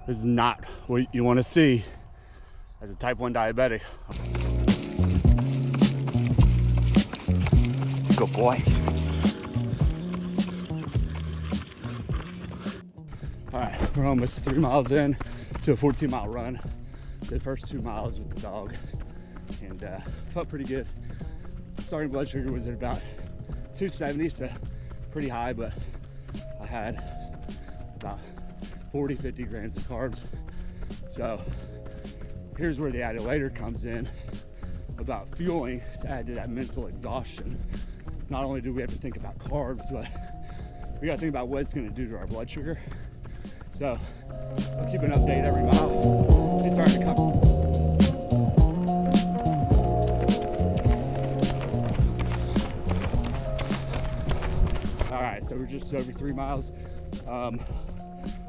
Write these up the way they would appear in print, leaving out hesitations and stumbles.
This is not what you want to see as a type 1 diabetic. Good boy. All right, we're almost 3 miles in to a 14-mile run. The first 2 miles with the dog, and felt pretty good. Starting blood sugar was at about 270, so pretty high, but I had about 40-50 grams of carbs. So here's where the added later comes in about fueling to add to that mental exhaustion. Not only do we have to think about carbs, but we gotta think about what it's gonna do to our blood sugar. So I'll keep an update every mile. It's starting to come. All right, so we're just over 3 miles.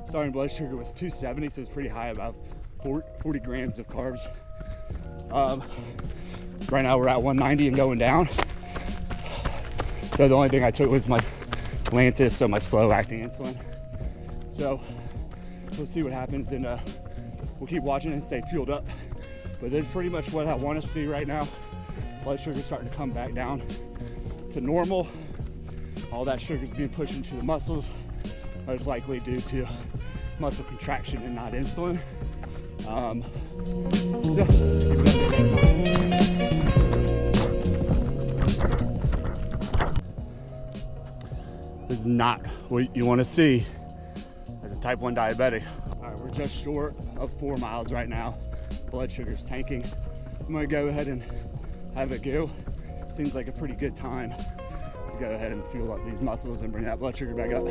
Starting blood sugar was 270, so it's pretty high, about 40 grams of carbs. Right now we're at 190 and going down. So the only thing I took was my Lantus, so my slow acting insulin. So we'll see what happens, and we'll keep watching and stay fueled up. But this is pretty much what I want to see right now. Blood sugar starting to come back down to normal. All that sugar is being pushed into the muscles, most likely due to muscle contraction and not insulin. This is not what you want to see as a type 1 diabetic. All right, we're just short of 4 miles right now. Blood sugar's tanking. I'm gonna go ahead and have a go. Seems like a pretty good time to go ahead and fuel up these muscles and bring that blood sugar back up.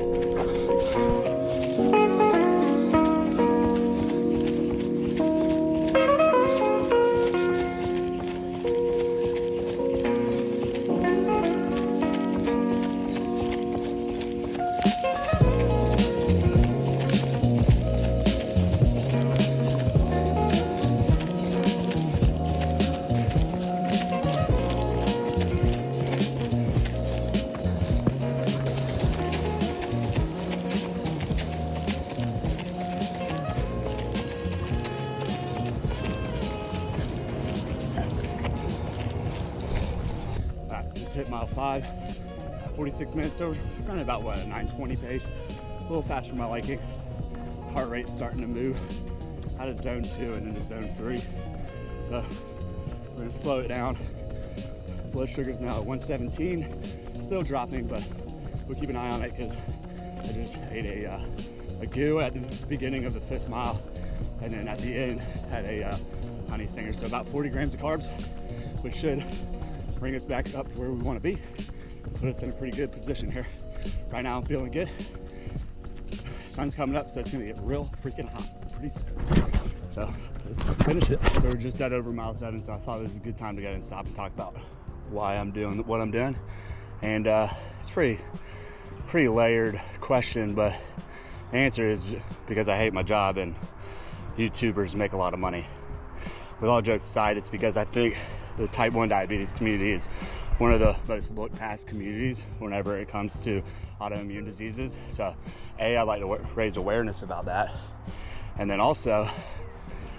Hit mile 5, 46 minutes, so we're running about what, a 9:20 pace, a little fast for my liking. Heart rate's starting to move out of zone 2 and into zone 3, so we're gonna slow it down. Blood sugar's now at 117, still dropping, but we'll keep an eye on it because I just ate a goo at the beginning of the 5th mile, and then at the end had a honey stinger, so about 40 grams of carbs, which should bring us back up to where we want to be, put us in a pretty good position here. Right now I'm feeling good. Sun's coming up, so it's gonna get real freaking hot pretty soon. So let's finish it. So we're just at over mile 7, so I thought it was a good time to go and stop and talk about why I'm doing what I'm doing. And it's pretty layered question, but the answer is because I hate my job and YouTubers make a lot of money. With all jokes aside, it's because I think the type 1 diabetes community is one of the most looked past communities whenever it comes to autoimmune diseases. So I'd like to raise awareness about that. And then also,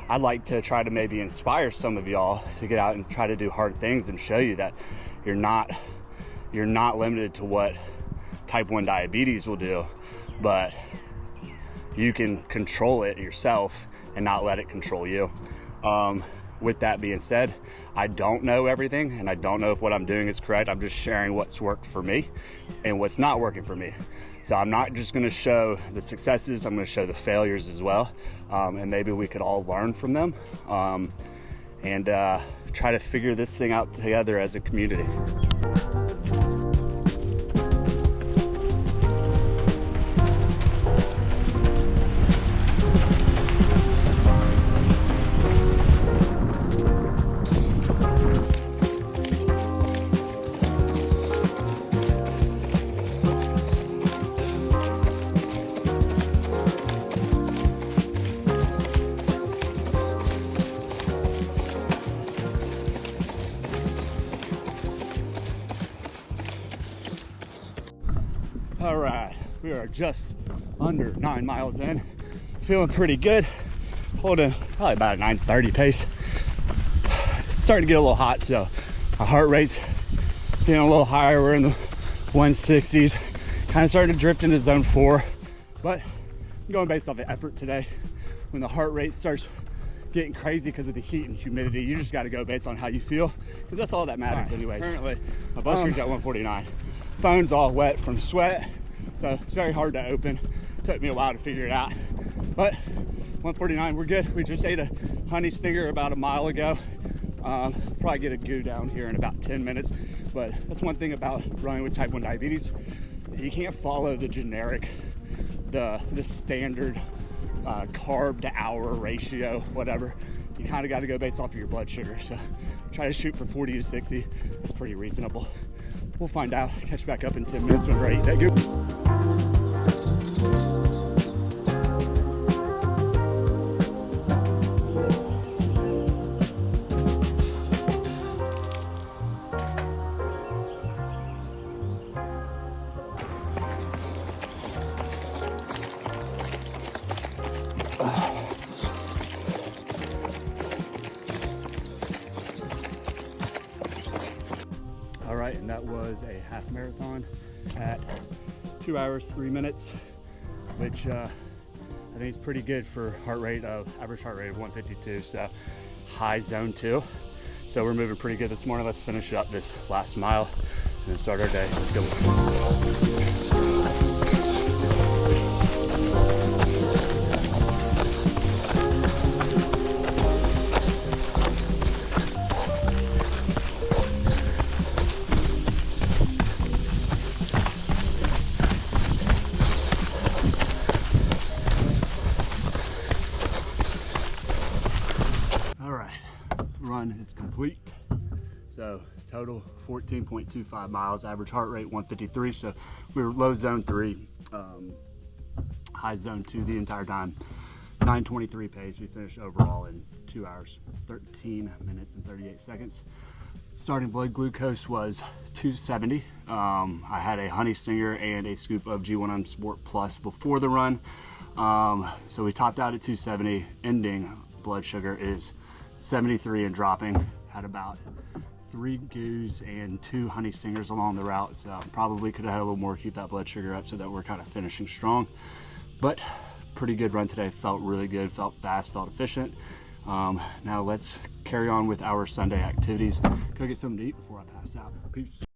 I'd like to try to maybe inspire some of y'all to get out and try to do hard things and show you that you're not limited to what type 1 diabetes will do, but you can control it yourself and not let it control you. With that being said, I don't know everything, and I don't know if what I'm doing is correct. I'm just sharing what's worked for me and what's not working for me. So I'm not just gonna show the successes, I'm gonna show the failures as well. And maybe we could all learn from them and try to figure this thing out together as a community. All right, we are just under 9 miles in. feeling pretty good. Holding probably about a 9:30 pace. It's starting to get a little hot, so my heart rate's getting a little higher. We're in the 160s, kind of starting to drift into zone 4, but I'm going based off the effort today. When the heart rate starts getting crazy because of the heat and humidity, you just got to go based on how you feel, because that's all that matters anyway. Currently my blood sugar's at 149. Phone's all wet from sweat, so it's very hard to open. Took me a while to figure it out, but 149, we're good. We just ate a honey stinger about a mile ago. Probably get a goo down here in about 10 minutes, but that's one thing about running with type 1 diabetes. You can't follow the generic, the standard carb to hour ratio, whatever. You kind of got to go based off of your blood sugar. So try to shoot for 40 to 60. That's pretty reasonable. We'll find out. Catch back up in 10 minutes when we're ready to go. All right, and that was a half marathon at 2 hours 3 minutes, which I think is pretty good for average heart rate of 152. So high zone 2. So we're moving pretty good this morning. Let's finish up this last mile and then start our day. Let's go. Run is complete. So total 14.25 miles, average heart rate 153. So we were low zone 3, high zone 2 the entire time. 9:23 pace. We finished overall in 2 hours 13 minutes and 38 seconds. Starting blood glucose was 270. I had a honey stinger and a scoop of G1M Sport Plus before the run. So we topped out at 270. Ending blood sugar is 73 and dropping. Had about 3 goos and 2 honey stingers along the route, so probably could have had a little more to keep that blood sugar up so that we're kind of finishing strong. But pretty good run today. Felt really good, felt fast, felt efficient. Now let's carry on with our Sunday activities. Go get something to eat before I pass out. Peace.